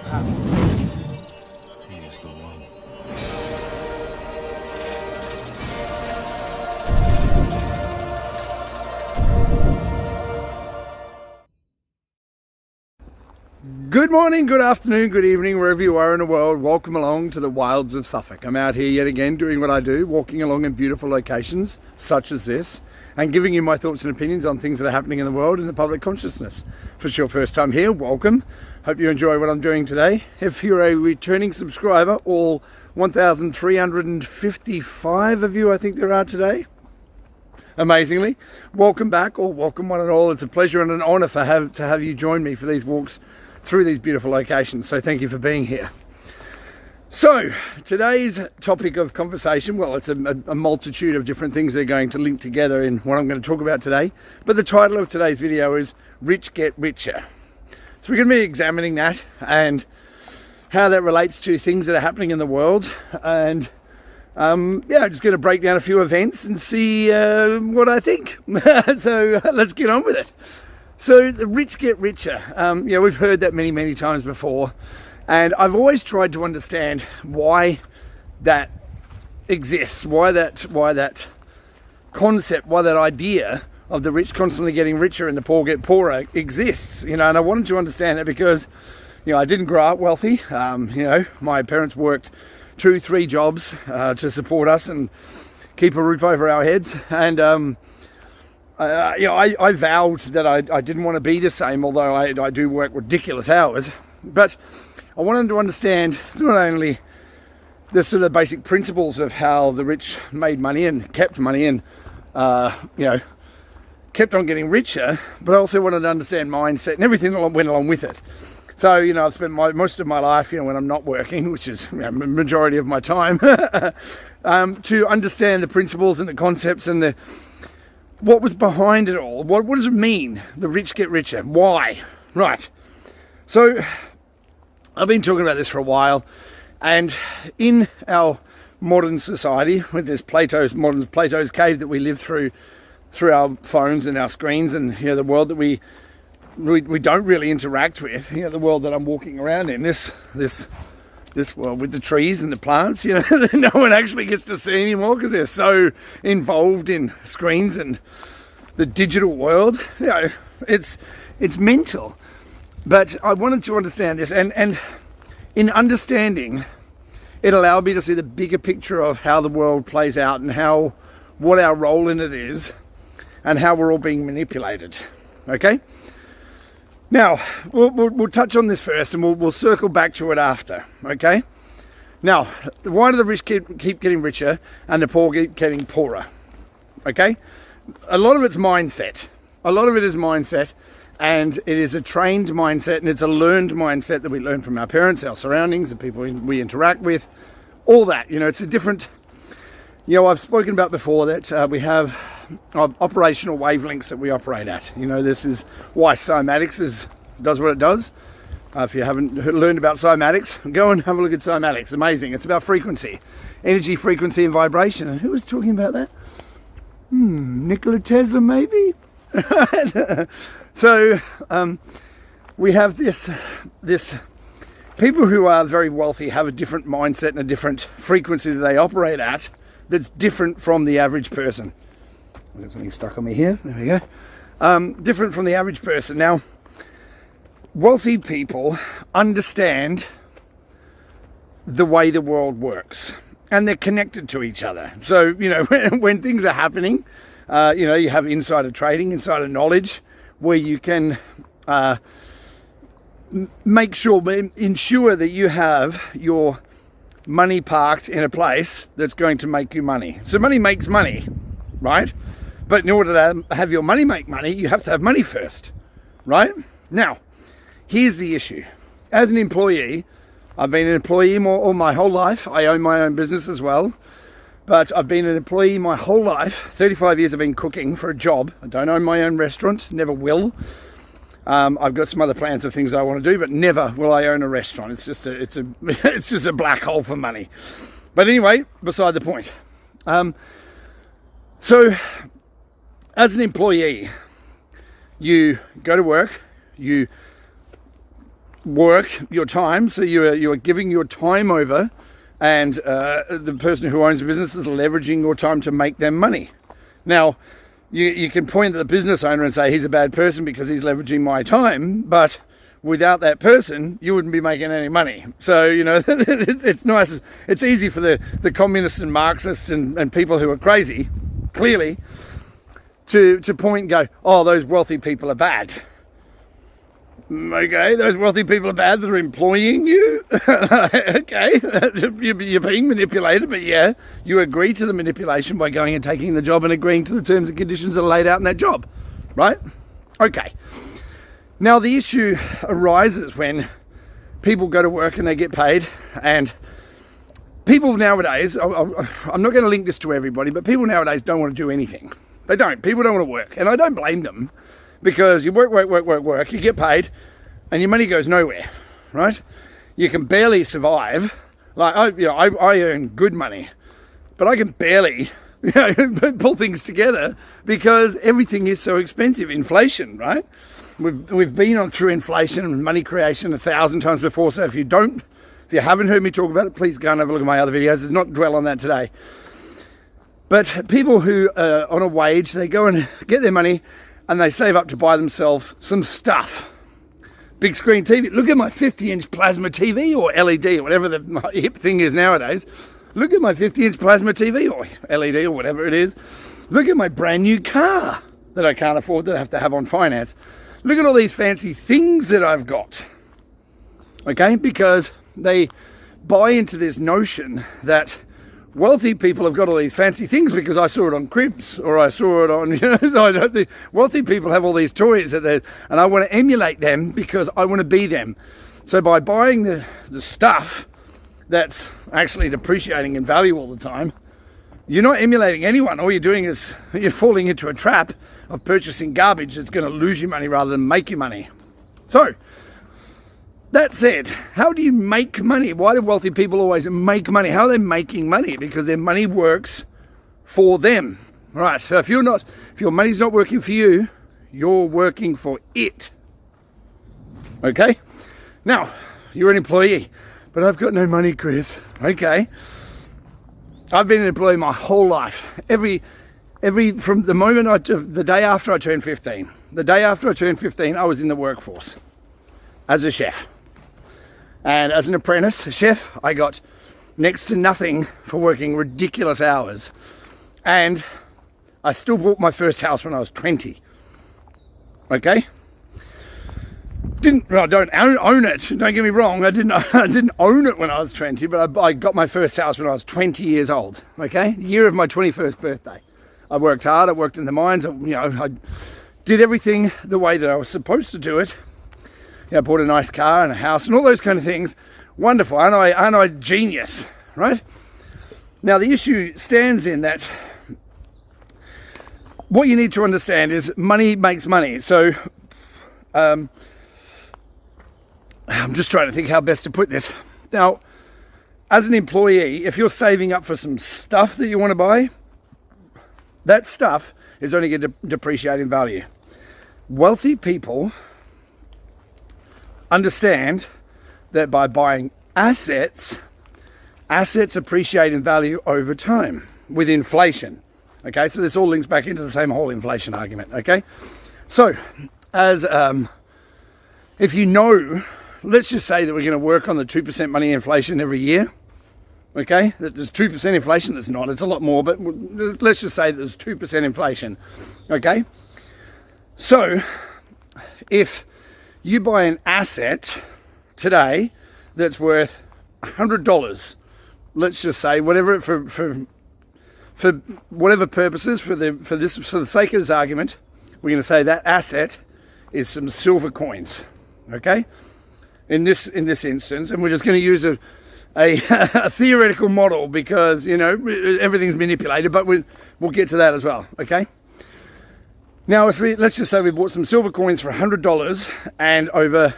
He is the one. Good morning, good afternoon, good evening, wherever you are in the world. Welcome along to the wilds of Suffolk. I'm out here yet again doing what I do, walking along in beautiful locations such as this, and giving you my thoughts and opinions on things that are happening in the world and the public consciousness. If it's your first time here, welcome. Hope you enjoy what I'm doing today. If you're a returning subscriber, all 1,355 of you I think there are today, amazingly, welcome back, or welcome one and all. It's a pleasure and an honour to have you join me for these walks through these beautiful locations. So thank you for being here. So today's topic of conversation, well, it's a multitude of different things that are going to link together in what I'm going to talk about today. But the title of today's video is Rich Get Richer. So we're going to be examining that and how that relates to things that are happening in the world. And just going to break down a few events and see what I think. So let's get on with it. So the rich get richer. We've heard that many times before, and I've always tried to understand why that exists, why that concept, why that idea of the rich constantly getting richer and the poor get poorer exists. And I wanted to understand it because, I didn't grow up wealthy. My parents worked 2-3 jobs to support us and keep a roof over our heads, and I vowed that I didn't want to be the same, although I do work ridiculous hours. But I wanted to understand not only the sort of basic principles of how the rich made money and kept money and, kept on getting richer, but I also wanted to understand mindset and everything that went along with it. So, I've spent most of my life, when I'm not working, which is the majority of my time, to understand the principles and the concepts and what was behind it all. What does it mean, the rich get richer? Why? Right. So I've been talking about this for a while, and in our modern society, with this Plato's cave that we live through our phones and our screens, and the world that we don't really interact with, the world that I'm walking around in, this world with the trees and the plants, that no one actually gets to see anymore because they're so involved in screens and the digital world. It's mental. But I wanted to understand this, and in understanding, it allowed me to see the bigger picture of how the world plays out and what our role in it is, and how we're all being manipulated. Okay? Now, we'll touch on this first, and we'll circle back to it after, okay? Now, why do the rich keep getting richer and the poor keep getting poorer, okay? A lot of it's mindset. A lot of it is mindset, and it is a trained mindset, and it's a learned mindset that we learn from our parents, our surroundings, the people we interact with, all that. It's a different... I've spoken about before that we have operational wavelengths that we operate at. This is why cymatics does what it does. If you haven't learned about cymatics, go and have a look at cymatics. Amazing. It's about frequency, energy, frequency, and vibration. And who was talking about that? Nikola Tesla, maybe? So we have this people who are very wealthy have a different mindset and a different frequency that they operate at that's different from the average person. I've got something stuck on me here. There we go. Different from the average person. Now, wealthy people understand the way the world works, and they're connected to each other. So, when things are happening, you have insider trading, insider knowledge, where you can ensure that you have your money parked in a place that's going to make you money. So money makes money, right? But in order to have your money make money, you have to have money first, right? Now, here's the issue. As an employee, I've been an employee all my whole life. I own my own business as well. But I've been an employee my whole life. 35 years I've been cooking for a job. I don't own my own restaurant, never will. I've got some other plans of things I want to do, but never will I own a restaurant. It's just a black hole for money. But anyway, beside the point. So, as an employee, you go to work, you work your time, so you are giving your time over, and the person who owns the business is leveraging your time to make them money. Now, you can point at the business owner and say he's a bad person because he's leveraging my time, but without that person, you wouldn't be making any money. So, it's nice. It's easy for the communists and Marxists and people who are crazy, clearly, to point and go, oh, those wealthy people are bad. Okay, those wealthy people are bad that are employing you. Okay, you're being manipulated, but yeah, you agree to the manipulation by going and taking the job and agreeing to the terms and conditions that are laid out in that job, right? Okay. Now the issue arises when people go to work and they get paid, and people nowadays, I'm not going to link this to everybody, but people nowadays don't want to do anything. They don't. People don't want to work, and I don't blame them. Because you work, you get paid, and your money goes nowhere, right? You can barely survive. Like, I earn good money, but I can barely pull things together because everything is so expensive. Inflation, right? We've been through inflation and money creation 1,000 times before, so if you haven't heard me talk about it, please go and have a look at my other videos. Let's not dwell on that today. But people who are on a wage, they go and get their money, and they save up to buy themselves some stuff. Big screen TV. Look at my 50-inch plasma TV or LED or whatever the hip thing is nowadays. Look at my 50-inch plasma TV or LED or whatever it is. Look at my brand new car that I can't afford, that I have to have on finance. Look at all these fancy things that I've got. Okay? Because they buy into this notion that wealthy people have got all these fancy things because I saw it on Cribs, or I saw it on, the wealthy people have all these toys and I want to emulate them because I want to be them. So by buying the stuff that's actually depreciating in value all the time, you're not emulating anyone. All you're doing is you're falling into a trap of purchasing garbage that's going to lose you money rather than make you money. So, that said, how do you make money? Why do wealthy people always make money? How are they making money? Because their money works for them. Right, so if your money's not working for you, you're working for it. Okay? Now, you're an employee, but I've got no money, Chris. Okay. I've been an employee my whole life. From the moment the day after I turned 15. The day after I turned 15, I was in the workforce as a chef. And as an apprentice chef, I got next to nothing for working ridiculous hours. And I still bought my first house when I was 20. Okay? I don't own it. Don't get me wrong. I didn't own it when I was 20, but I got my first house when I was 20 years old. Okay? The year of my 21st birthday. I worked hard. I worked in the mines. I did everything the way that I was supposed to do it. Bought a nice car and a house and all those kind of things. Wonderful. Aren't I genius, right? Now, the issue stands in that what you need to understand is money makes money. So, I'm just trying to think how best to put this. Now, as an employee, if you're saving up for some stuff that you want to buy, that stuff is only going to depreciate in value. Wealthy people understand that by buying assets appreciate in value over time with inflation. Okay, so this all links back into the same whole inflation argument. Okay, so as if let's just say that we're going to work on the 2% money inflation every year. Okay, that there's 2% inflation. That's not. It's a lot more, but let's just say that there's 2% inflation. Okay, so if you buy an asset today that's worth $100, let's just say, whatever for whatever purposes, for the sake of this argument, we're going to say that asset is some silver coins. Okay, in this instance, and we're just going to use a theoretical model because everything's manipulated, but we'll get to that as well. Okay. Now, let's just say we bought some silver coins for $100, and over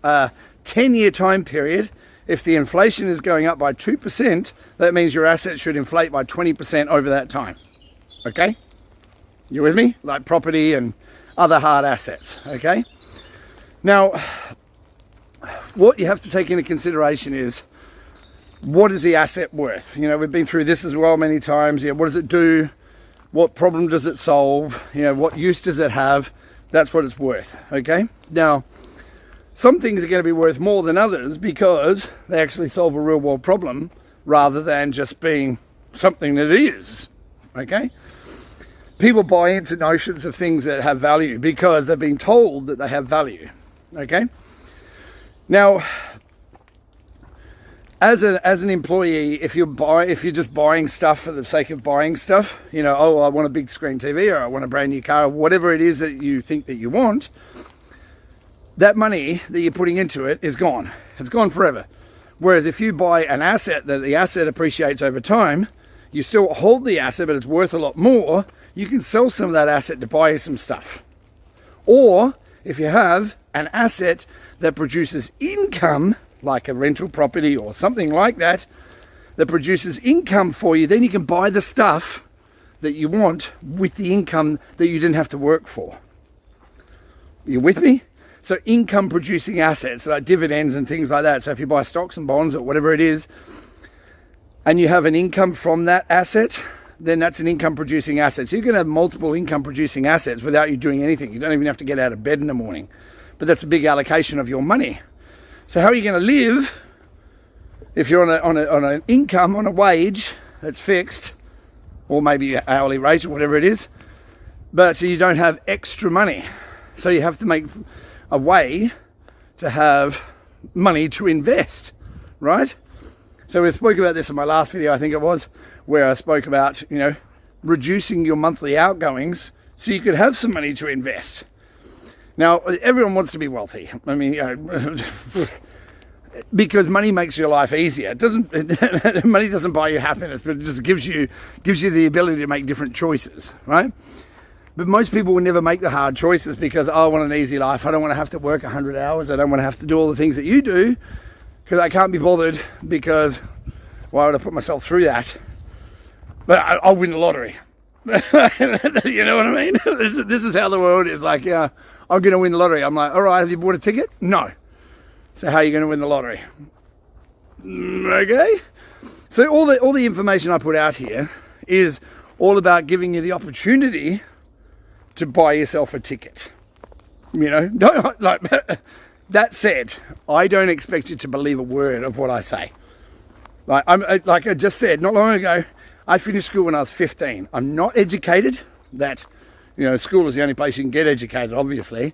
a 10-year time period, if the inflation is going up by 2%, that means your asset should inflate by 20% over that time. Okay? You with me? Like property and other hard assets. Okay? Now, what you have to take into consideration is, what is the asset worth? You know, we've been through this as well many times. Yeah, what does it do? What problem does it solve? You know, what use does it have? That's what it's worth, okay? Now, some things are going to be worth more than others because they actually solve a real world problem rather than just being something that is, okay? People buy into notions of things that have value because they've been told that they have value, okay? Now, as an employee, if you're just buying stuff for the sake of buying stuff, you know, oh, I want a big screen TV, or I want a brand new car, or whatever it is that you think that you want, that money that you're putting into it is gone. It's gone forever. Whereas if you buy an asset that the asset appreciates over time, you still hold the asset, but it's worth a lot more. You can sell some of that asset to buy you some stuff. Or if you have an asset that produces income, like a rental property or something like that, that produces income for you, then you can buy the stuff that you want with the income that you didn't have to work for. You with me? So income producing assets like dividends and things like that. So if you buy stocks and bonds or whatever it is, and you have an income from that asset, then that's an income producing asset. So you can have multiple income producing assets without you doing anything. You don't even have to get out of bed in the morning. But that's a big allocation of your money. So how are you going to live if you're on an income, on a wage that's fixed, or maybe an hourly rate or whatever it is, but so you don't have extra money? So you have to make a way to have money to invest, right? So we spoke about this in my last video, I think it was, where I spoke about, you know, reducing your monthly outgoings so you could have some money to invest. Now, everyone wants to be wealthy. I mean, you know, because money makes your life easier. It doesn't. Money doesn't buy you happiness, but it just gives you the ability to make different choices, right? But most people will never make the hard choices because, oh, I want an easy life. I don't want to have to work 100 hours. I don't want to have to do all the things that you do because I can't be bothered, because why would I put myself through that? But I'll win the lottery. You know what I mean? This is how the world is. Like, yeah, I'm going to win the lottery. I'm like, all right, have you bought a ticket? No. So how are you going to win the lottery? Okay. So all the information I put out here is all about giving you the opportunity to buy yourself a ticket. You know, don't, like, that said, I don't expect you to believe a word of what I say. Like I just said not long ago, I finished school when I was 15. I'm not educated. That, you know, school is the only place you can get educated, obviously.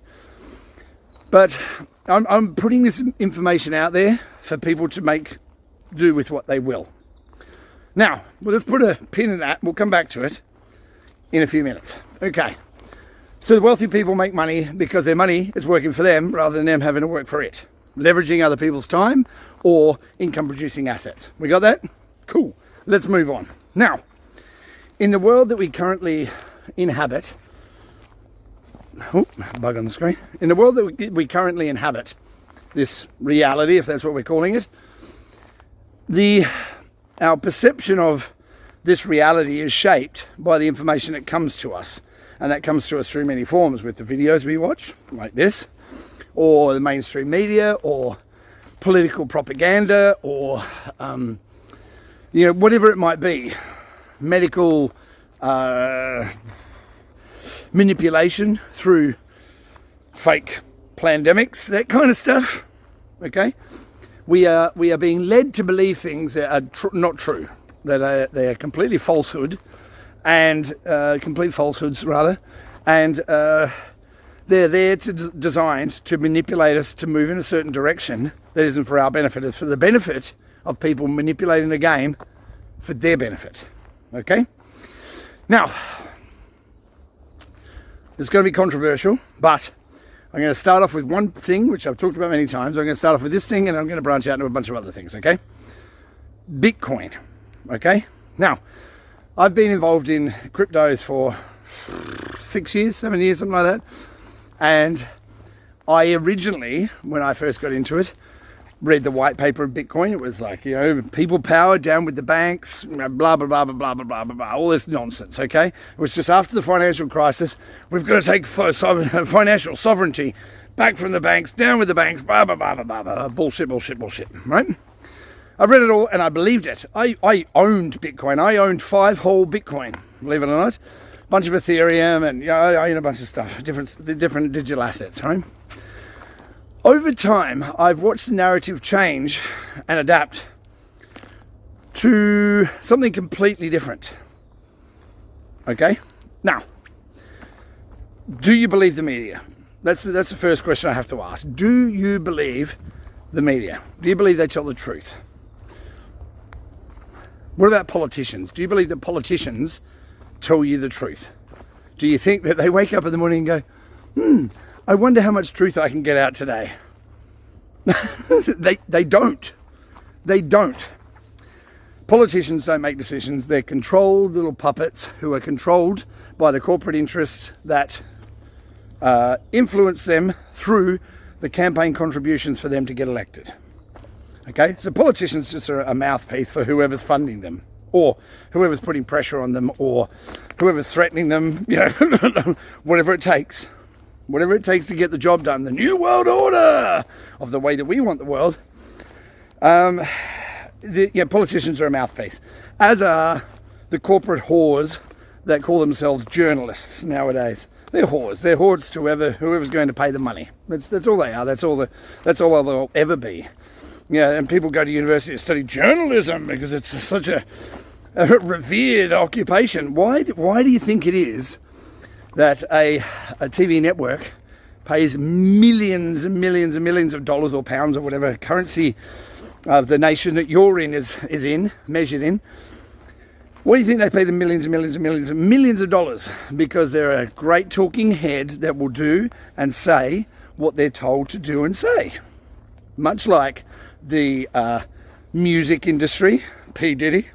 But I'm putting this information out there for people to do with what they will. Now, we'll just put a pin in that. We'll come back to it in a few minutes. Okay. So the wealthy people make money because their money is working for them rather than them having to work for it. Leveraging other people's time or income producing assets. We got that? Cool. Let's move on. Now, in the world that we currently inhabit, bug on the screen. In the world that we currently inhabit, this reality, if that's what we're calling it, our perception of this reality is shaped by the information that comes to us. And that comes to us through many forms, with the videos we watch, like this, or the mainstream media, or political propaganda, or you know, whatever it might be, medical manipulation through fake pandemics, that kind of stuff. Okay, we are being led to believe things that are not true, that they are completely falsehood, and complete falsehoods rather, and they're there designed to manipulate us to move in a certain direction that isn't for our benefit. It's for the benefit of people manipulating the game for their benefit. Okay? Now, it's going to be controversial, but I'm going to start off with one thing, which I've talked about many times. I'm going to start off with this thing, and I'm going to branch out into a bunch of other things, okay? Bitcoin, okay? Now, I've been involved in cryptos for 6 years, 7 years, something like that. And I originally, when I first got into it, read the white paper of Bitcoin. It was like, you know, people power down with the banks, blah, blah, blah, blah, blah, blah, blah, blah, blah, all this nonsense, okay? It was just after the financial crisis. We've got to take financial sovereignty back from the banks, down with the banks, blah, blah, blah, blah, blah, blah, bullshit, right? I read it all and I believed it. I owned Bitcoin. I owned 5 whole Bitcoin, believe it or not. A bunch of Ethereum and I own a bunch of stuff, different digital assets, right? Over time, I've watched the narrative change and adapt to something completely different. Okay? Now, do you believe the media? That's the first question I have to ask. Do you believe the media? Do you believe they tell the truth? What about politicians? Do you believe that politicians tell you the truth? Do you think that they wake up in the morning and go, I wonder how much truth I can get out today? They don't. They don't. Politicians don't make decisions. They're controlled little puppets who are controlled by the corporate interests that influence them through the campaign contributions for them to get elected. Okay, so politicians just are a mouthpiece for whoever's funding them, or whoever's putting pressure on them, or whoever's threatening them, whatever it takes. Whatever it takes to get the job done. The new world order of the way that we want the world. Politicians are a mouthpiece, as are the corporate whores that call themselves journalists nowadays. They're whores. They're whores to whoever's going to pay the money. That's all they are. That's all they'll ever be. Yeah, and people go to university to study journalism because it's such a revered occupation. Why do you think it is that a TV network pays millions and millions and millions of dollars or pounds or whatever currency of the nation that you're in is measured in? What do you think they pay them millions and millions and millions and millions of dollars? Because they're a great talking head that will do and say what they're told to do and say. Much like the music industry, P. Diddy,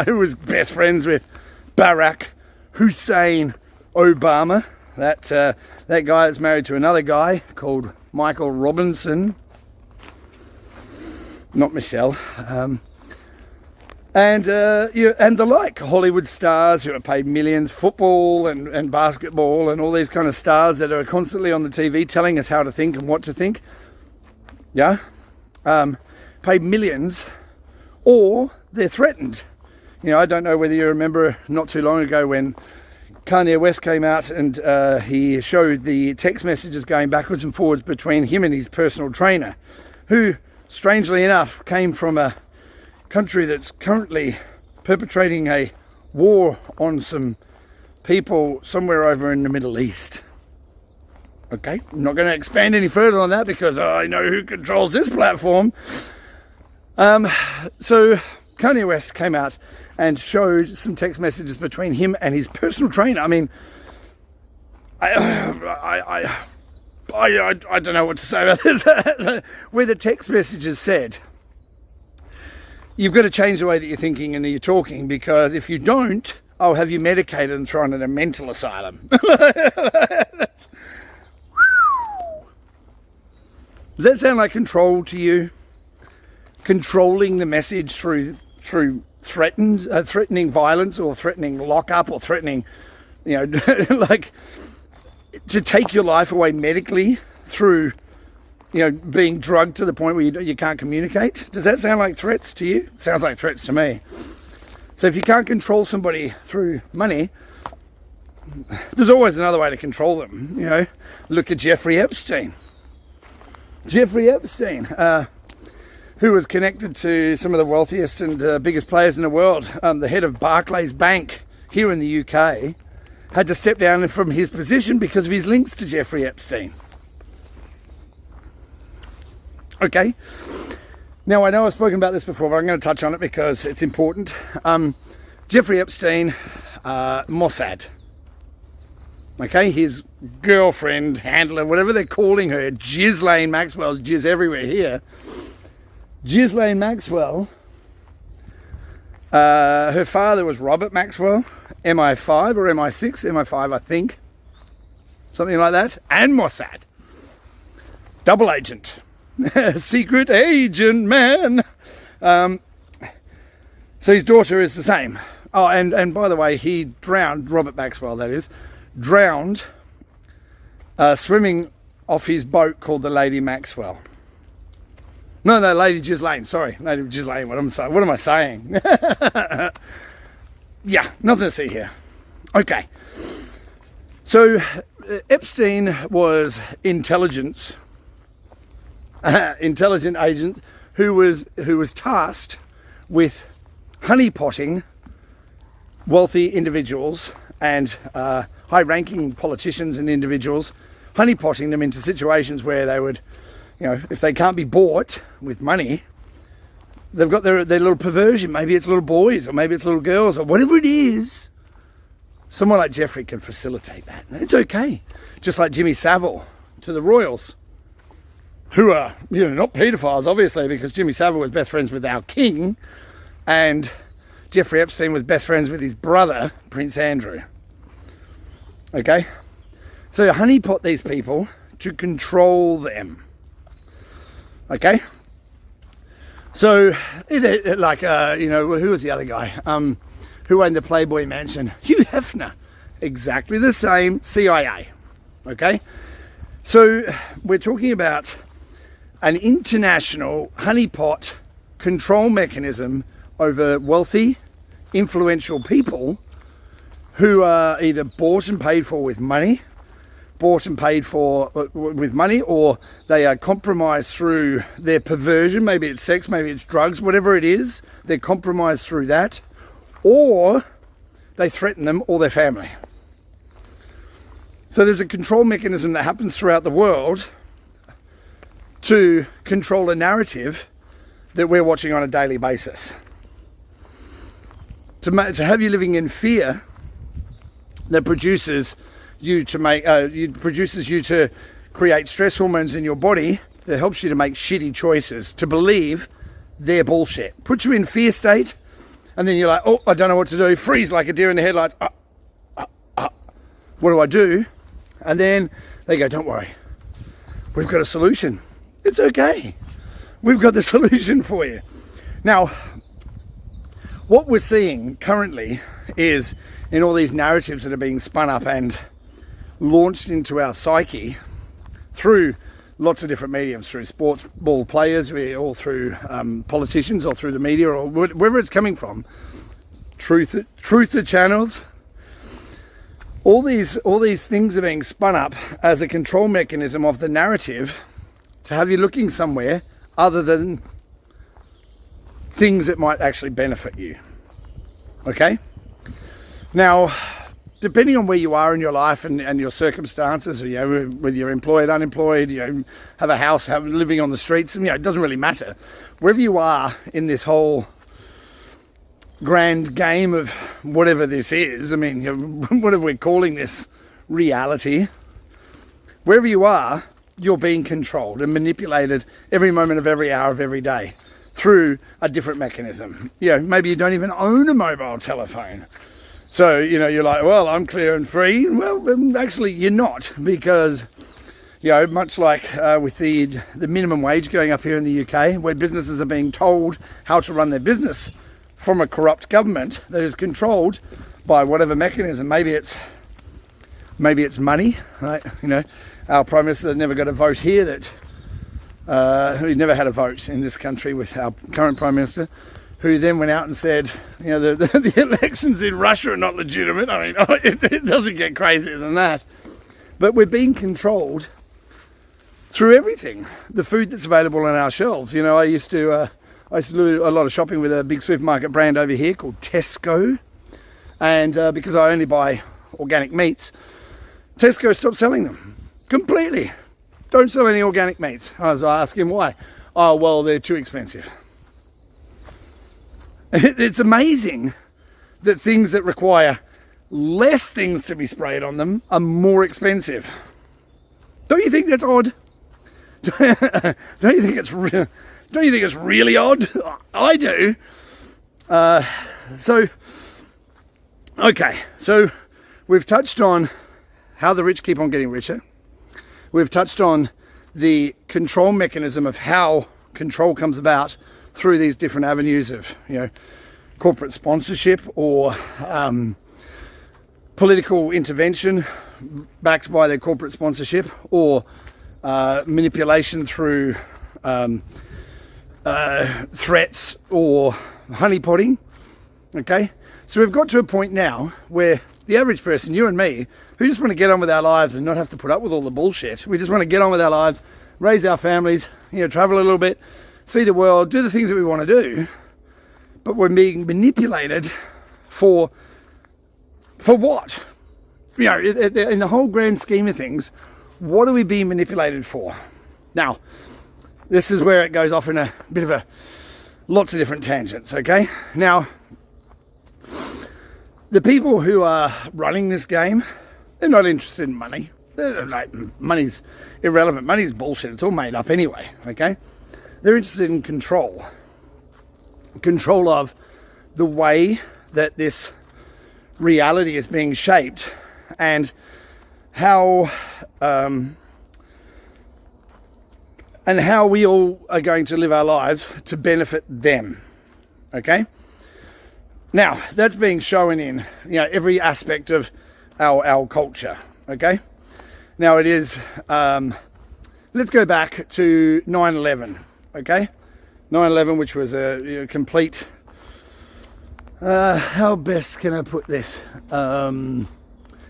who was best friends with Barack Hussein Obama, that guy that's married to another guy called Michael Robinson, not Michelle, and the like, Hollywood stars who are paid millions, football and basketball and all these kind of stars that are constantly on the TV telling us how to think and what to think. Yeah, paid millions, or they're threatened. I don't know whether you remember not too long ago when Kanye West came out and he showed the text messages going backwards and forwards between him and his personal trainer, who, strangely enough, came from a country that's currently perpetrating a war on some people somewhere over in the Middle East. Okay, I'm not going to expand any further on that because I know who controls this platform. So Kanye West came out and showed some text messages between him and his personal trainer. I mean, I don't know what to say about this. Where the text messages said, you've got to change the way that you're thinking and that you're talking, because if you don't, I'll have you medicated and thrown in a mental asylum. Does that sound like control to you? Controlling the message through threatening violence or threatening lockup or threatening, like to take your life away medically through, being drugged to the point where you can't communicate? Does that sound like threats to you? It sounds like threats to me. So if you can't control somebody through money, there's always another way to control them. Look at Jeffrey Epstein. Who was connected to some of the wealthiest and biggest players in the world. The head of Barclays Bank here in the UK had to step down from his position because of his links to Jeffrey Epstein. Okay. Now, I know I've spoken about this before, but I'm going to touch on it because it's important. Jeffrey Epstein, Mossad. Okay, his girlfriend, handler, whatever they're calling her, Ghislaine Maxwell's jizz everywhere here. Ghislaine Maxwell, her father was Robert Maxwell, MI5 or MI6, MI5 I think, something like that, and Mossad. Double agent. Secret agent, man. So his daughter is the same. Oh, and by the way, he drowned, Robert Maxwell that is, drowned swimming off his boat called the Lady Maxwell. No, Lady Ghislaine. Sorry, Lady Ghislaine. What am I saying? Yeah, nothing to see here. Okay. So Epstein was intelligent agent who was tasked with honeypotting wealthy individuals and high-ranking politicians and individuals, honeypotting them into situations where they would, if they can't be bought with money, they've got their little perversion. Maybe it's little boys or maybe it's little girls or whatever it is. Someone like Jeffrey can facilitate that. And it's okay. Just like Jimmy Savile to the Royals, who are, not paedophiles, obviously, because Jimmy Savile was best friends with our king, and Jeffrey Epstein was best friends with his brother, Prince Andrew. Okay? So you honeypot these people to control them. Okay? So, who was the other guy? Who owned the Playboy Mansion? Hugh Hefner. Exactly the same, CIA. Okay? So, we're talking about an international honeypot control mechanism over wealthy, influential people who are either bought and paid for with money, or they are compromised through their perversion. Maybe it's sex, maybe it's drugs, whatever it is. They're compromised through that, or they threaten them or their family. So there's a control mechanism that happens throughout the world to control a narrative that we're watching on a daily basis. To have you living in fear that produces you to create stress hormones in your body that helps you to make shitty choices, to believe their bullshit. Put you in fear state, and then you're like, oh, I don't know what to do. Freeze like a deer in the headlights. What do I do? And then they go, don't worry. We've got a solution. It's okay. We've got the solution for you. Now, what we're seeing currentally is in all these narratives that are being spun up and launched into our psyche through lots of different mediums, through sports ball players, or through politicians, or through the media, or wherever it's coming from, truther channels. All these things are being spun up as a control mechanism of the narrative to have you looking somewhere other than things that might actually benefit you. Okay? Now, depending on where you are in your life and your circumstances, whether you're employed, unemployed, have a house, living on the streets, it doesn't really matter. Wherever you are in this whole grand game of whatever this is, whatever we're calling this reality, wherever you are, you're being controlled and manipulated every moment of every hour of every day through a different mechanism. Maybe you don't even own a mobile telephone. So, you're like, well, I'm clear and free. Well, actually, you're not, because, much like with the minimum wage going up here in the UK, where businesses are being told how to run their business from a corrupt government that is controlled by whatever mechanism. Maybe it's money, right? Our Prime Minister never got a vote here we never had a vote in this country with our current Prime Minister, who then went out and said, the elections in Russia are not legitimate. It doesn't get crazier than that. But we're being controlled through everything. The food that's available on our shelves. I used to do a lot of shopping with a big supermarket brand over here called Tesco. And because I only buy organic meats, Tesco stopped selling them completely. Don't sell any organic meats. I was asking why. Oh, well, they're too expensive. It's amazing that things that require less things to be sprayed on them are more expensive. Don't you think that's odd? Don't you think it's really odd? I do. So we've touched on how the rich keep on getting richer. We've touched on the control mechanism of how control comes about through these different avenues of, corporate sponsorship or political intervention, backed by their corporate sponsorship, or manipulation through threats or honeypotting. Okay, so we've got to a point now where the average person, you and me, who just want to get on with our lives and not have to put up with all the bullshit. We just want to get on with our lives, raise our families, travel a little bit, see the world, do the things that we want to do. But we're being manipulated for what? In the whole grand scheme of things, what are we being manipulated for? Now, this is where it goes off in a bit of lots of different tangents, okay? Now, the people who are running this game, they're not interested in money. They're like, money's irrelevant. Money's bullshit. It's all made up anyway, okay? They're interested in control. Control of the way that this reality is being shaped, and how we all are going to live our lives to benefit them. Okay? Now, that's being shown in every aspect of our culture. Okay? Now it is, let's go back to 9/11. Okay? 9/11, which was a complete, how best can I put this?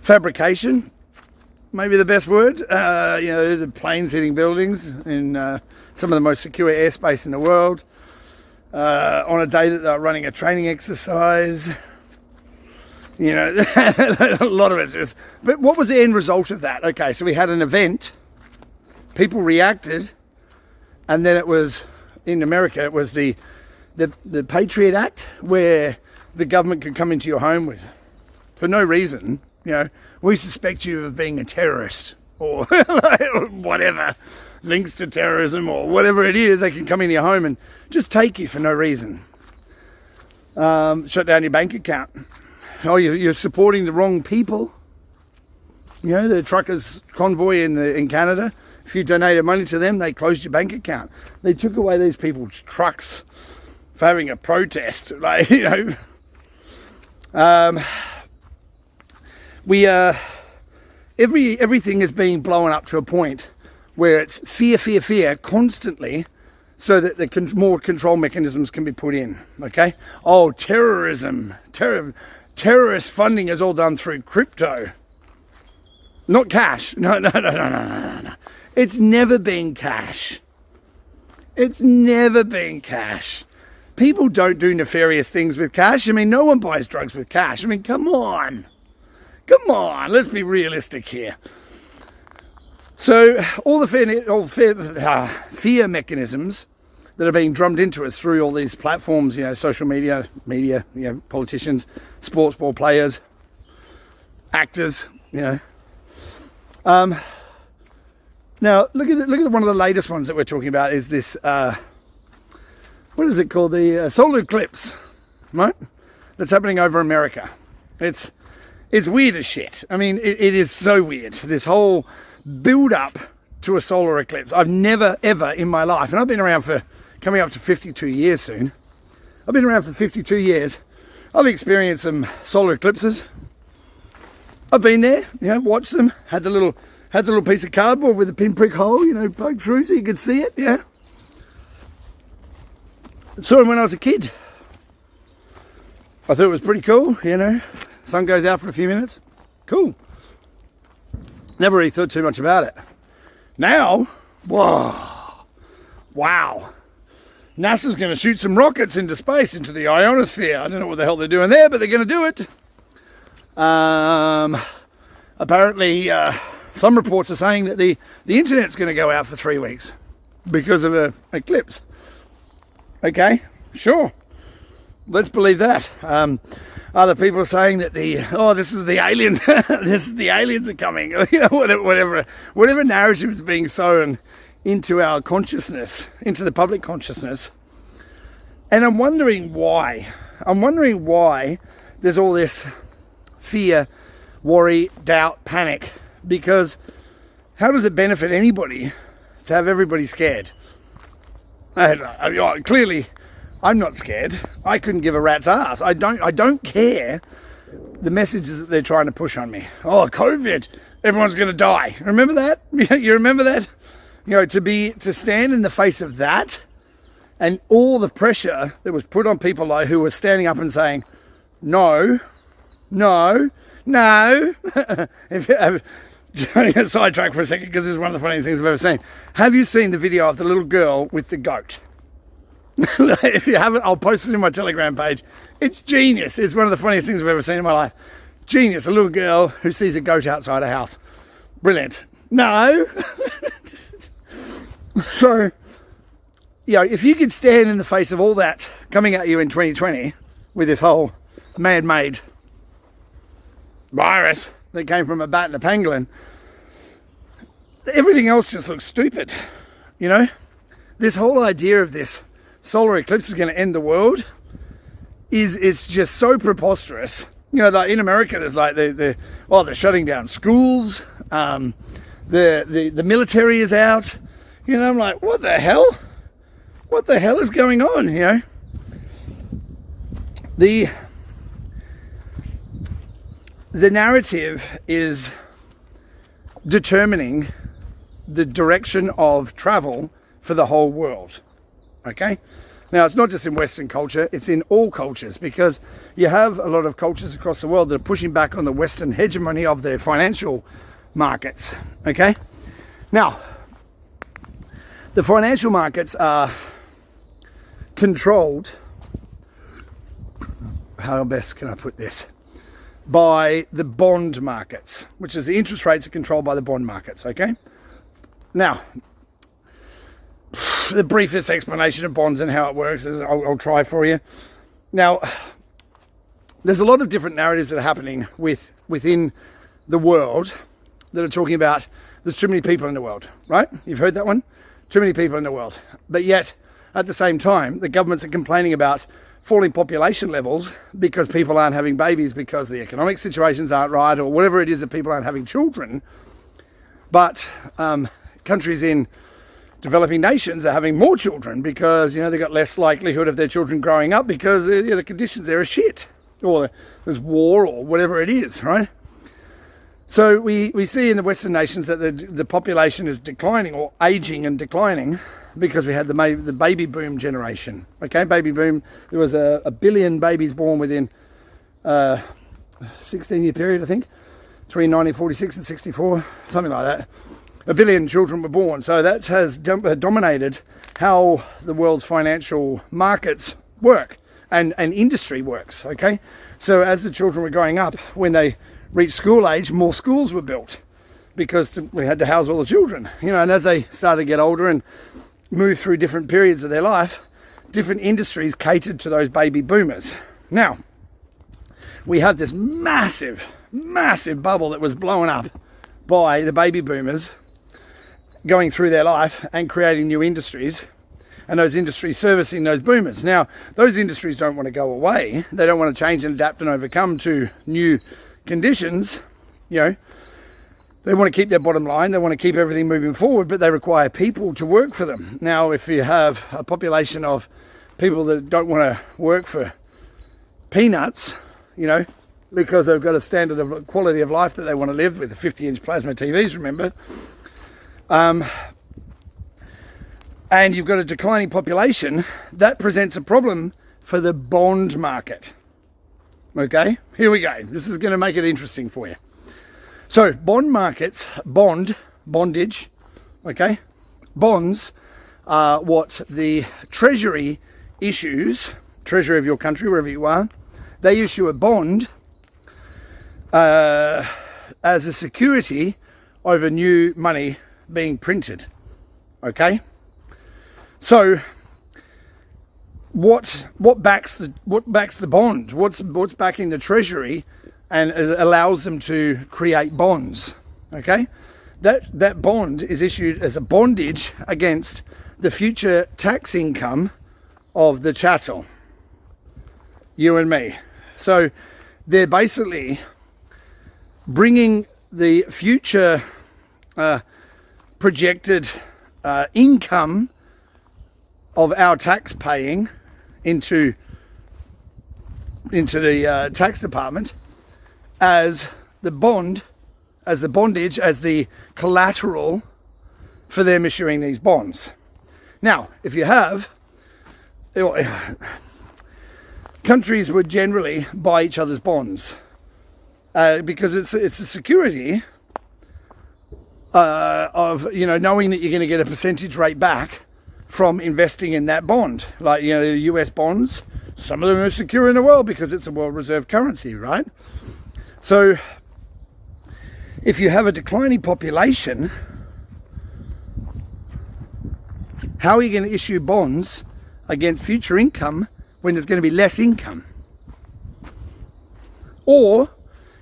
Fabrication, maybe the best word. The planes hitting buildings in some of the most secure airspace in the world, on a day that they're running a training exercise. A lot of it's just, but what was the end result of that? Okay, so we had an event, people reacted, and then it was, in America, it was the Patriot Act, where the government could come into your home for no reason. We suspect you of being a terrorist, or whatever, links to terrorism or whatever it is. They can come into your home and just take you for no reason. Shut down your bank account. Oh, you're supporting the wrong people. The truckers convoy in Canada. If you donated money to them, they closed your bank account. They took away these people's trucks for having a protest. Everything is being blown up to a point where it's fear constantly, so that more control mechanisms can be put in. Okay? Oh, terrorism, terrorist funding is all done through crypto, not cash. No. It's never been cash. It's never been cash. People don't do nefarious things with cash. No one buys drugs with cash. Come on. Let's be realistic here. So all the fear mechanisms that are being drummed into us through all these platforms, social media, politicians, sports ball players, actors, Now, look at one of the latest ones that we're talking about is this, what is it called? The solar eclipse, right? That's happening over America. It's weird as shit. It is so weird. This whole build-up to a solar eclipse. I've never, ever in my life, and I've been around for coming up to 52 years soon. I've been around for 52 years. I've experienced some solar eclipses. I've been there, watched them, had the little piece of cardboard with a pinprick hole, poked through so you could see it, yeah. Saw them when I was a kid. I thought it was pretty cool, Sun goes out for a few minutes. Cool. Never really thought too much about it. Now, wow. NASA's going to shoot some rockets into space, into the ionosphere. I don't know what the hell they're doing there, but they're going to do it. Apparently, some reports are saying that the internet's going to go out for 3 weeks because of an eclipse. Okay, sure. Let's believe that. Other people are saying that this is the aliens. The aliens are coming. Whatever narrative is being sown into our consciousness, into the public consciousness. And I'm wondering why. There's all this fear, worry, doubt, panic. Because how does it benefit anybody to have everybody scared? Clearly, I'm not scared. I couldn't give a rat's ass. I don't care the messages that they're trying to push on me. Oh, COVID. everyone's going to die. Remember that? You remember that? You know, to stand in the face of that and all the pressure that was put on people like who were standing up and saying, no, no, no. Sidetrack for a second because this is one of the funniest things I've ever seen. Have you seen the video of the little girl with the goat? If you haven't, I'll post it in my Telegram page. It's genius. It's one of the funniest things I've ever seen in my life. Genius. A little girl who sees a goat outside a house. Brilliant. No. So, you know, if you could stand in the face of all that coming at you in 2020 with this whole man-made virus that came from a bat and a pangolin, everything else just looks stupid. You know, this whole idea of this solar eclipse is going to end the world it's just so preposterous. You know, like in America, there's like they're shutting down schools. The military is out. You know, I'm like, what the hell? What the hell is going on? You know, the narrative is determining the direction of travel for the whole world. Okay? Now, it's not just in Western culture, it's in all cultures, because you have a lot of cultures across the world that are pushing back on the Western hegemony of their financial markets. Okay? Now, the financial markets are controlled, how best can I put this, by the bond markets, which is the interest rates are controlled by the bond markets. Okay? Now, the briefest explanation of bonds and how it works is I'll try for you. Now, there's a lot of different narratives that are happening within the world that are talking about there's too many people in the world, right? You've heard that one? Too many people in the world. But yet, at the same time, the governments are complaining about falling population levels because people aren't having babies because the economic situations aren't right or whatever it is that people aren't having children. But countries in developing nations are having more children because, you know, they've got less likelihood of their children growing up because the conditions there are shit, or there's war or whatever it is, right? So we see in the Western nations that the population is declining or aging and declining because we had the baby boom generation. Okay, baby boom, there was a billion babies born within a 16-year period, I think, between 1946 and 64, something like that. A billion children were born, so that has dominated how the world's financial markets work and industry works, okay? So as the children were growing up, when they reached school age, more schools were built because we had to house all the children, you know, and as they started to get older and move through different periods of their life, different industries catered to those baby boomers. Now, we have this massive, massive bubble that was blown up by the baby boomers going through their life and creating new industries, and those industries servicing those boomers. Now, those industries don't want to go away. They don't want to change and adapt and overcome to new conditions. You know, they want to keep their bottom line. They want to keep everything moving forward, but they require people to work for them. Now, if you have a population of people that don't want to work for peanuts, you know, because they've got a standard of quality of life that they want to live with, the 50-inch plasma TVs, remember, and you've got a declining population, that presents a problem for the bond market. Okay, here we go. This is going to make it interesting for you. So bond markets, bondage, okay? Bonds are what the treasury issues, treasury of your country, wherever you are, they issue a bond as a security over new money being printed, okay? So what backs the bond? What's backing the treasury and allows them to create bonds? Okay, that bond is issued as a bondage against the future tax income of the chattel, you and me. So they're basically bringing the future projected income of our tax paying into the tax department as the bond as the bondage, as the collateral for them issuing these bonds. Now, if you have, countries would generally buy each other's bonds because it's a security of, knowing that you're going to get a percentage rate back from investing in that bond. Like, the US bonds, some of them are secure in the world because it's a world reserve currency, right? So if you have a declining population, how are you going to issue bonds against future income when there's going to be less income? Or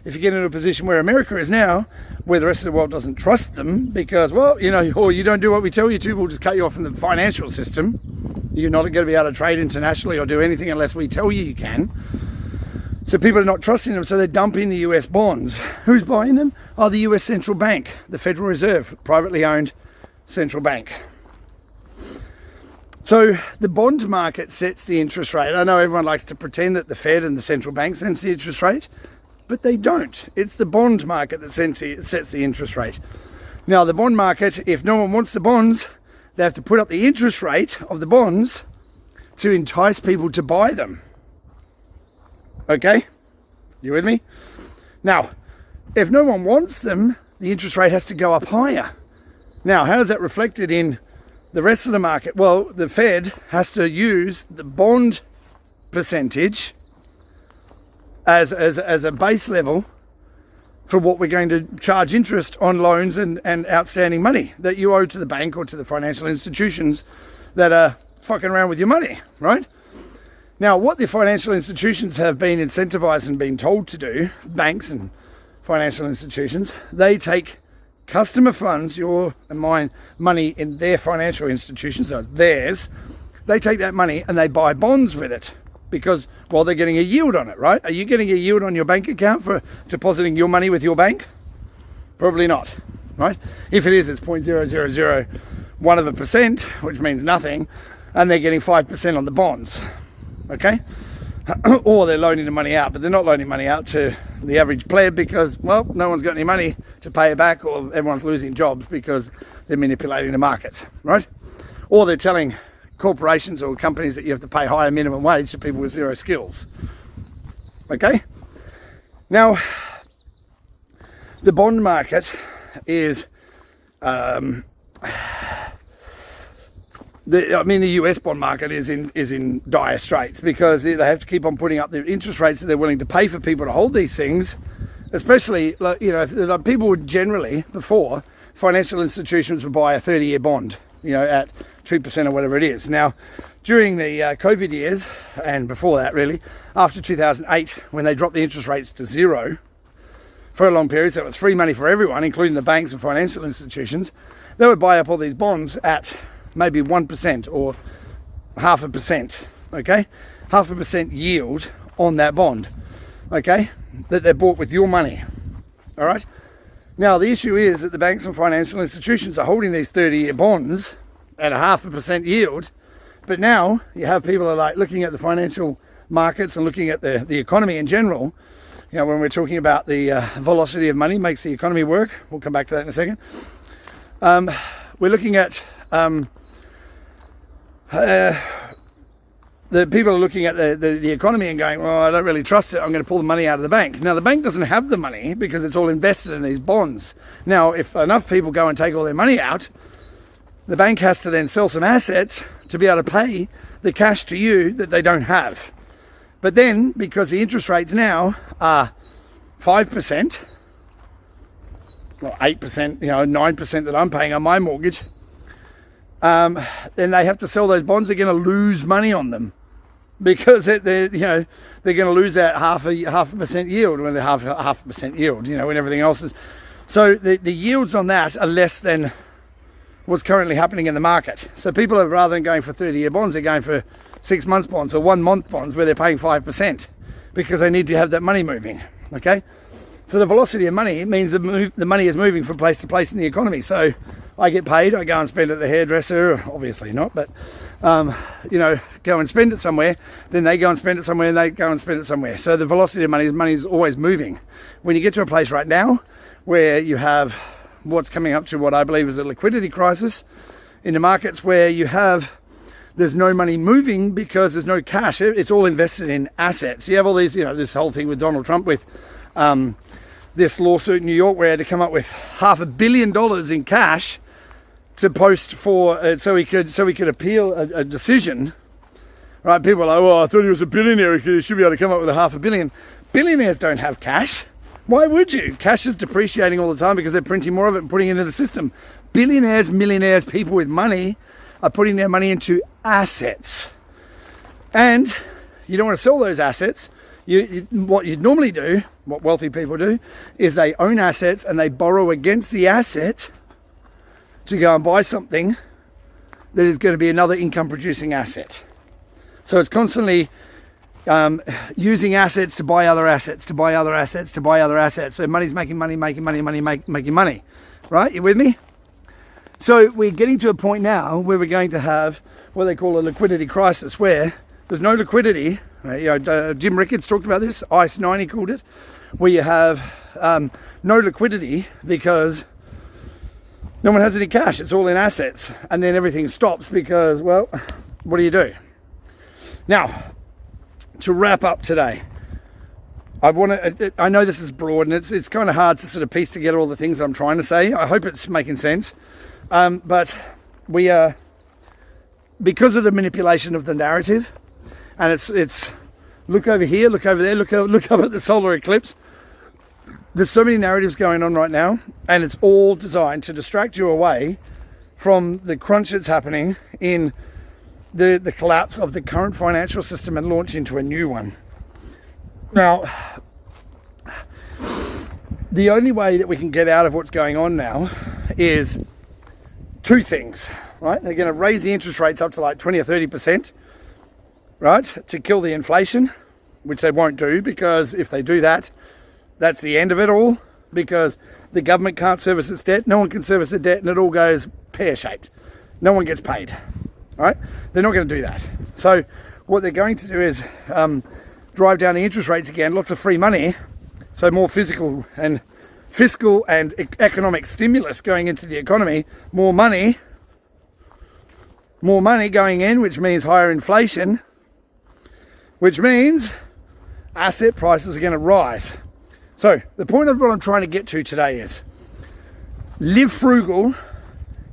if you get into a position where America is now, where the rest of the world doesn't trust them because, or you don't do what we tell you to, we'll just cut you off from the financial system. You're not going to be able to trade internationally or do anything unless we tell you can. So people are not trusting them, so they're dumping the US bonds. Who's buying them? Oh, the US Central Bank, the Federal Reserve, privately owned central bank. So the bond market sets the interest rate. I know everyone likes to pretend that the Fed and the central bank sets the interest rate, but they don't. It's the bond market that sets the interest rate. Now, the bond market, if no one wants the bonds, they have to put up the interest rate of the bonds to entice people to buy them. Okay? You with me? Now, if no one wants them, the interest rate has to go up higher. Now, how is that reflected in the rest of the market? Well, the Fed has to use the bond percentage as a base level for what we're going to charge interest on loans and outstanding money that you owe to the bank or to the financial institutions that are fucking around with your money, right? Now, what the financial institutions have been incentivized and been told to do, banks and financial institutions, they take customer funds, your and mine, money in their financial institutions, so it's theirs. They take that money and they buy bonds with it because, well, they're getting a yield on it, right? Are you getting a yield on your bank account for depositing your money with your bank? Probably not, right? If it is, it's 0.0001%, which means nothing, and they're getting 5% on the bonds, okay? Or they're loaning the money out, but they're not loaning money out to the average pleb because, well, no one's got any money to pay it back, or everyone's losing jobs because they're manipulating the markets, right? Or they're telling corporations or companies that you have to pay higher minimum wage to people with zero skills. Okay? Now, the bond market is, the US bond market is in dire straits because they have to keep on putting up their interest rates that they're willing to pay for people to hold these things, especially, if people would generally, before, financial institutions would buy a 30-year bond, at 2% or whatever it is. Now, during the COVID years, and before that really, after 2008, when they dropped the interest rates to zero for a long period, so it was free money for everyone, including the banks and financial institutions, they would buy up all these bonds at maybe 1% or 0.5%, okay? 0.5% yield on that bond, okay? That they bought with your money, all right? Now, the issue is that the banks and financial institutions are holding these 30-year bonds at a 0.5% yield, but now you have people are like looking at the financial markets and looking at the economy in general. When we're talking about the velocity of money makes the economy work, we'll come back to that in a second. We're looking at the people are looking at the economy and going, well, I don't really trust it, I'm going to pull the money out of the bank. Now, the bank doesn't have the money because it's all invested in these bonds. Now, if enough people go and take all their money out, the bank has to then sell some assets to be able to pay the cash to you that they don't have. But then, because the interest rates now are 5%, or 8%, 9% that I'm paying on my mortgage, then they have to sell those bonds. They're going to lose money on them because they're going to lose that half a percent yield when they're half a percent yield, when everything else is. So the yields on that are less than what's currently happening in the market. So people are, rather than going for 30-year bonds, they're going for 6 months bonds or 1 month bonds where they're paying 5% because they need to have that money moving. Okay, so the velocity of money means the money is moving from place to place in the economy. So I get paid, I go and spend it at the hairdresser, obviously not, but go and spend it somewhere, then they go and spend it somewhere, and they go and spend it somewhere. So the velocity of money is always moving. When you get to a place right now where you have what's coming up to what I believe is a liquidity crisis in the markets, where there's no money moving because there's no cash. It's all invested in assets. You have all these, this whole thing with Donald Trump with this lawsuit in New York where he had to come up with $500 million in cash to post for so he could appeal a decision. Right? People are like, well, I thought he was a billionaire. He should be able to come up with $500 million. Billionaires don't have cash. Why would you? Cash is depreciating all the time because they're printing more of it and putting it into the system. Billionaires, millionaires, people with money are putting their money into assets. And you don't want to sell those assets. What you'd normally do, what wealthy people do, is they own assets and they borrow against the asset to go and buy something that is going to be another income producing asset. So it's constantly using assets to buy other assets, to buy other assets, to buy other assets. So money's making money, making money. Right? You with me? So we're getting to a point now where we're going to have what they call a liquidity crisis, where there's no liquidity. Jim Ricketts talked about this, ICE 9 he called it, where you have no liquidity because no one has any cash. It's all in assets. And then everything stops because, well, what do you do? Now, to wrap up today, I know this is broad and it's kind of hard to sort of piece together all the things I'm trying to say. I hope it's making sense. But we are, because of the manipulation of the narrative, and it's look over here, look over there, look up at the solar eclipse. There's so many narratives going on right now, and it's all designed to distract you away from the crunch that's happening in the collapse of the current financial system and launch into a new one. Now, the only way that we can get out of what's going on now is two things, right? They're going to raise the interest rates up to like 20 or 30%, right, to kill the inflation, which they won't do, because if they do that, that's the end of it all, because the government can't service its debt, no one can service the debt, and it all goes pear-shaped. No one gets paid, right? They're not going to do that. So what they're going to do is drive down the interest rates again, lots of free money, so more fiscal and economic stimulus going into the economy, more money going in, which means higher inflation, which means asset prices are going to rise. So the point of what I'm trying to get to today is live frugal,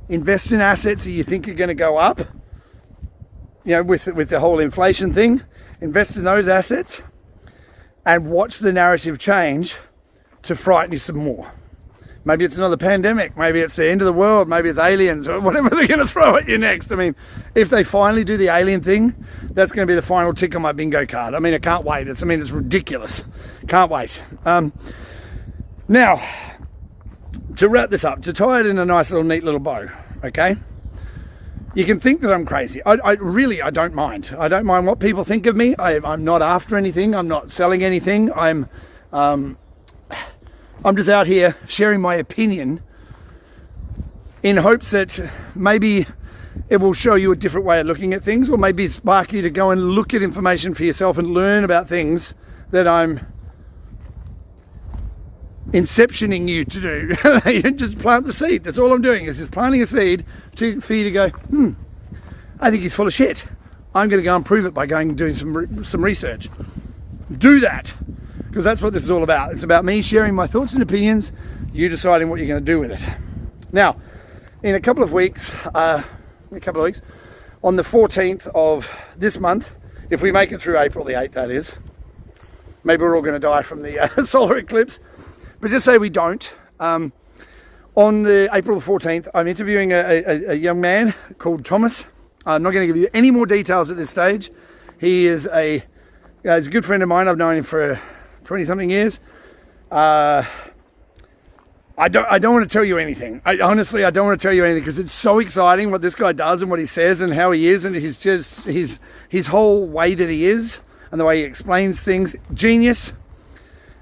invest in assets that you think are going to go up, with the whole inflation thing, invest in those assets and watch the narrative change to frighten you some more. Maybe it's another pandemic, maybe it's the end of the world, maybe it's aliens, or whatever they're going to throw at you next. I mean, if they finally do the alien thing, that's going to be the final tick on my bingo card. I mean, I can't wait. It's ridiculous. Can't wait. Now, to wrap this up, to tie it in a nice little neat little bow, okay? You can think that I'm crazy. I really don't mind. I don't mind what people think of me. I'm not after anything. I'm not selling anything. I'm just out here sharing my opinion in hopes that maybe it will show you a different way of looking at things, or maybe spark you to go and look at information for yourself and learn about things that I'm inceptioning you to do. You just plant the seed. That's all I'm doing, is just planting a seed for you to go, I think he's full of shit. I'm going to go and prove it by going and doing some research. Do that, because that's what this is all about. It's about me sharing my thoughts and opinions, you deciding what you're going to do with it. Now, in a couple of weeks, on the 14th of this month, if we make it through April the 8th, that is, maybe we're all going to die from the solar eclipse, but just say we don't. On the April the 14th, I'm interviewing a young man called Thomas. I'm not going to give you any more details at this stage. He is he's a good friend of mine. I've known him for 20-something years. I don't want to tell you anything. Honestly, I don't want to tell you anything, because it's so exciting what this guy does and what he says and how he is, and his whole way that he is and the way he explains things. Genius.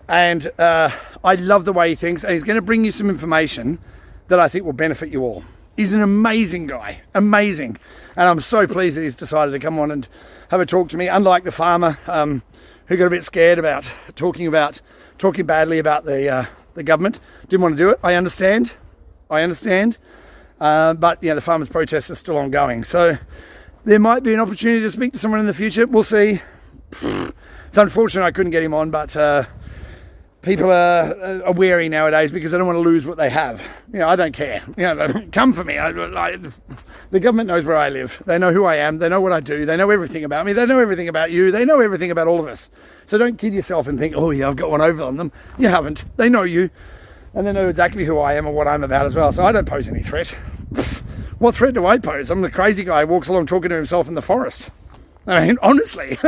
And I love the way he thinks, and he's going to bring you some information that I think will benefit you all. He's an amazing guy, amazing. And I'm so pleased that he's decided to come on and have a talk to me, unlike the farmer who got a bit scared about talking badly about the the government didn't want to do it. I understand. But the farmers' protests are still ongoing. So there might be an opportunity to speak to someone in the future. We'll see. It's unfortunate I couldn't get him on, but people are wary nowadays because they don't want to lose what they have. I don't care. Come for me. The government knows where I live. They know who I am. They know what I do. They know everything about me. They know everything about you. They know everything about all of us. So don't kid yourself and think, oh yeah, I've got one over on them. You haven't. They know you. And they know exactly who I am and what I'm about as well. So I don't pose any threat. What threat do I pose? I'm the crazy guy who walks along talking to himself in the forest. I mean, honestly.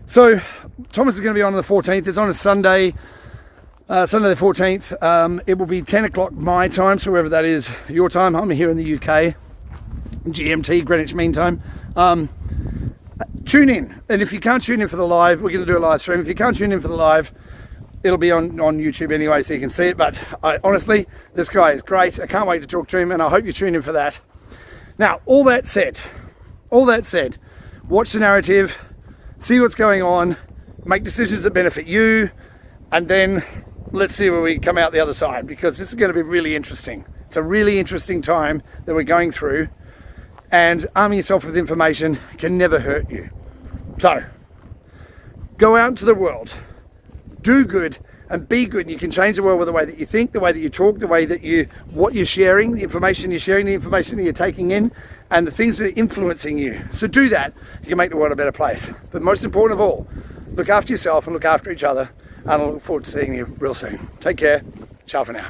So Thomas is going to be on the 14th. It's on a Sunday, Sunday the 14th. It will be 10 o'clock my time, so wherever that is your time. I'm here in the UK, GMT, Greenwich Mean Time. Tune in. And if you can't tune in for the live, we're going to do a live stream. If you can't tune in for the live, it'll be on YouTube anyway, so you can see it. But honestly, this guy is great. I can't wait to talk to him, and I hope you tune in for that. Now, all that said, watch the narrative, see what's going on, make decisions that benefit you, and then let's see where we come out the other side, because this is going to be really interesting. It's a really interesting time that we're going through, and arming yourself with information can never hurt you. So, go out into the world, do good, and be good. You can change the world with the way that you think, the way that you talk, the way that what you're sharing, the information you're sharing, the information that you're taking in, and the things that are influencing you. So do that. You can make the world a better place. But most important of all, look after yourself and look after each other. And I look forward to seeing you real soon. Take care. Ciao for now.